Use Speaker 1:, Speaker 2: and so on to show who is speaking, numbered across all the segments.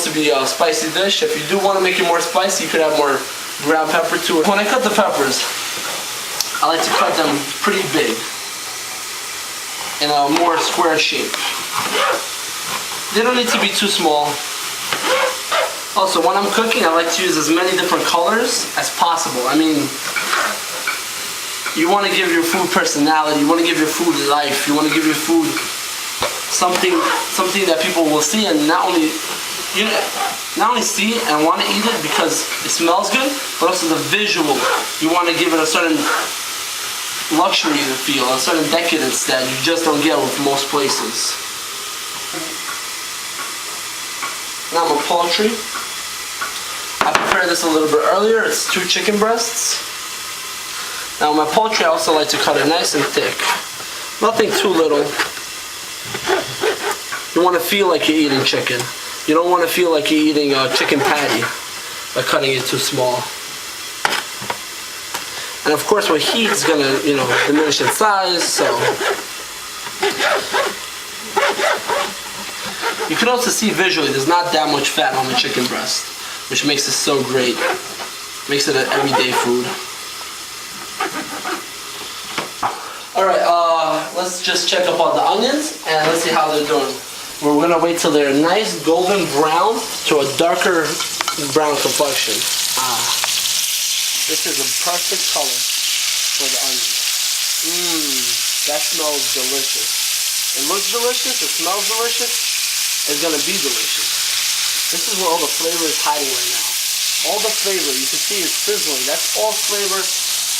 Speaker 1: supposed to be a spicy dish. If you do want to make it more spicy, you could add more ground pepper to it. When I cut the peppers, I like to cut them pretty big in a more square shape. They don't need to be too small. Also, when I'm cooking, I like to use as many different colors as possible. I mean, you want to give your food personality. You want to give your food life. You want to give your food something that people will see and not only see and want to eat it because it smells good, but also the visual. You want to give it a certain luxury feel, a certain decadence that you just don't get with most places. Now my poultry. I prepared this a little bit earlier. It's 2 chicken breasts. Now my poultry, I also like to cut it nice and thick. Nothing too little. You want to feel like you're eating chicken. You don't want to feel like you're eating a chicken patty by cutting it too small. And of course, with heat, it's gonna, diminish its size. So you can also see visually, there's not that much fat on the chicken breast, which makes it so great. Makes it an everyday food. All right, let's just check up on the onions and let's see how they're doing. We're gonna wait till they're nice golden brown to a darker brown complexion. This is a perfect color for the onions. That smells delicious. It looks delicious, it smells delicious, it's gonna be delicious. This is where all the flavor is hiding right now. All the flavor, you can see it's sizzling. That's all flavor.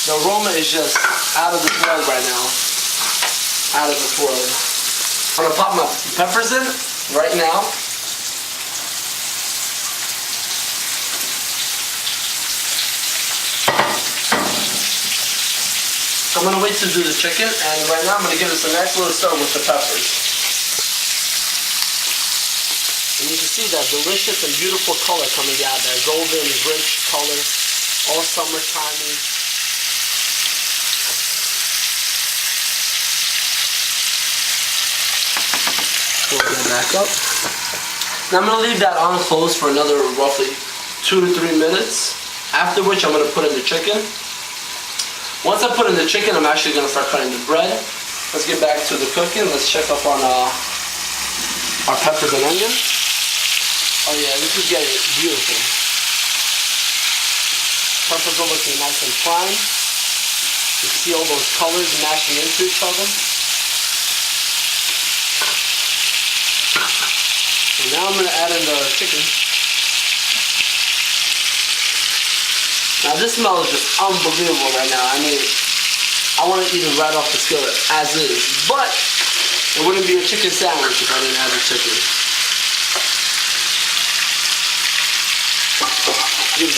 Speaker 1: The aroma is just out of this world right now. Out of this world. I'm gonna pop my peppers in right now. I'm gonna wait to do the chicken, and right now I'm gonna give this a nice little stir with the peppers. And you can see that delicious and beautiful color coming out, that golden, rich color, all summertimey. Pull that back up. Now I'm gonna leave that on closed for another roughly 2 to 3 minutes. After which I'm gonna put in the chicken. Once I put in the chicken, I'm actually going to start cutting the bread. Let's get back to the cooking. Let's check up on our peppers and onions. Oh yeah, this is getting beautiful. Peppers are looking nice and fine. You see all those colors mashing into each other. So now I'm going to add in the chicken. Now this smell is just unbelievable right now. I mean, I want to eat it right off the skillet as is, but it wouldn't be a chicken sandwich if I didn't add the chicken. Give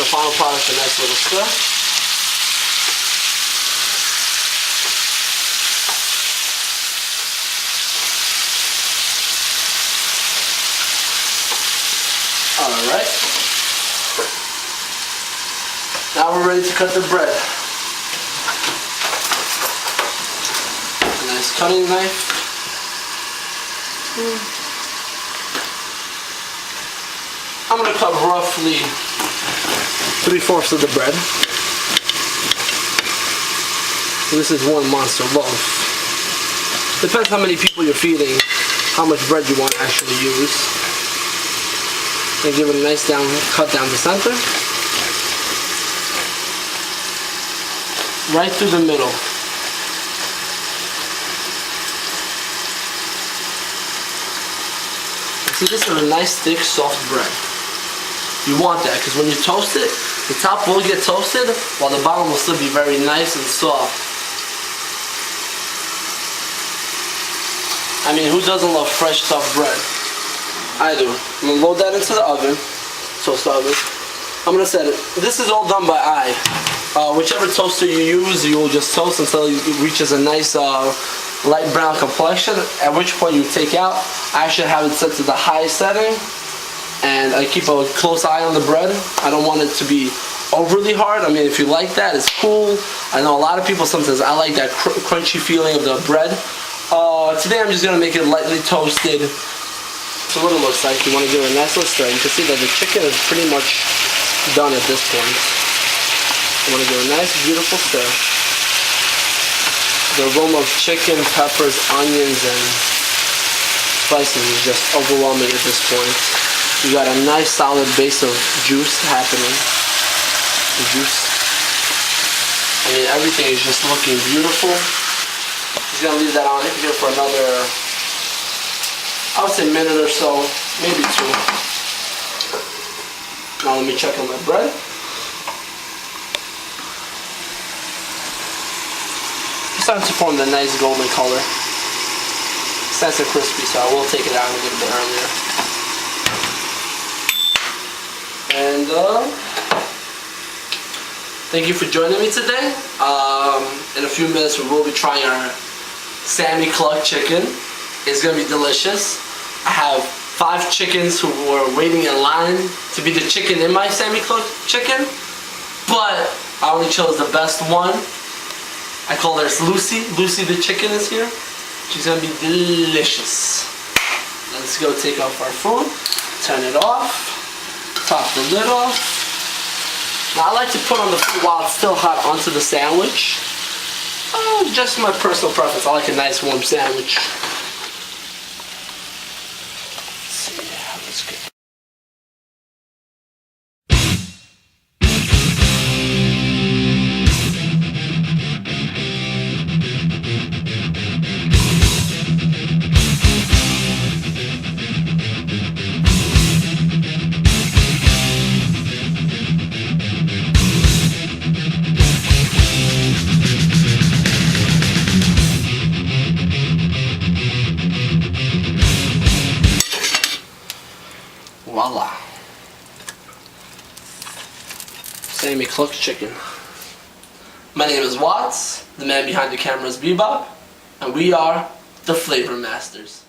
Speaker 1: the final product a nice little stir. All right. Now we're ready to cut the bread. A nice cutting knife. I'm going to cut roughly 3/4 of the bread. This is one monster loaf. Depends how many people you're feeding, how much bread you want to actually use. And give it a nice cut down the center. Right through the middle. See, this is a nice, thick, soft bread. You want that because when you toast it, the top will get toasted while the bottom will still be very nice and soft. I mean, who doesn't love fresh, soft bread? I do. I'm going to load that into the oven. Toast oven. I'm going to set it. This is all done by eye. Whichever toaster you use, you will just toast until it reaches a nice light brown complexion, at which point you take out. I actually have it set to the high setting, and I keep a close eye on the bread. I don't want it to be overly hard. I mean, if you like that, it's cool. I know a lot of people sometimes, I like that crunchy feeling of the bread. Today I'm just going to make it lightly toasted So what it looks like, you want to give it a nice little stir. You can see that the chicken is pretty much done at this point. You want to give it a nice, beautiful stir. The aroma of chicken, peppers, onions, and spices is just overwhelming at this point. You got a nice solid base of juice happening. The juice. I mean, everything is just looking beautiful. Just gonna leave that on here for another, I would say, minute or so, maybe 2. Now let me check on my bread. It's starting to form the nice golden color. It's nice and crispy, so I will take it out a little bit earlier. And thank you for joining me today. In a few minutes we will be trying our Sammy Cluck chicken. It's gonna be delicious. I have 5 chickens who were waiting in line to be the chicken in my Sammy Cluck chicken, but I only chose the best one. I call her Lucy. Lucy the chicken is here. She's gonna be delicious. Let's go take off our food, turn it off, top the lid off. Now I like to put on the food while it's still hot onto the sandwich. Just my personal preference. I like a nice warm sandwich. Let's see how this goes. Voila. Sammy Cluck chicken. My name is Watts, the man behind the camera is Bebop, and we are the Flavor Masters.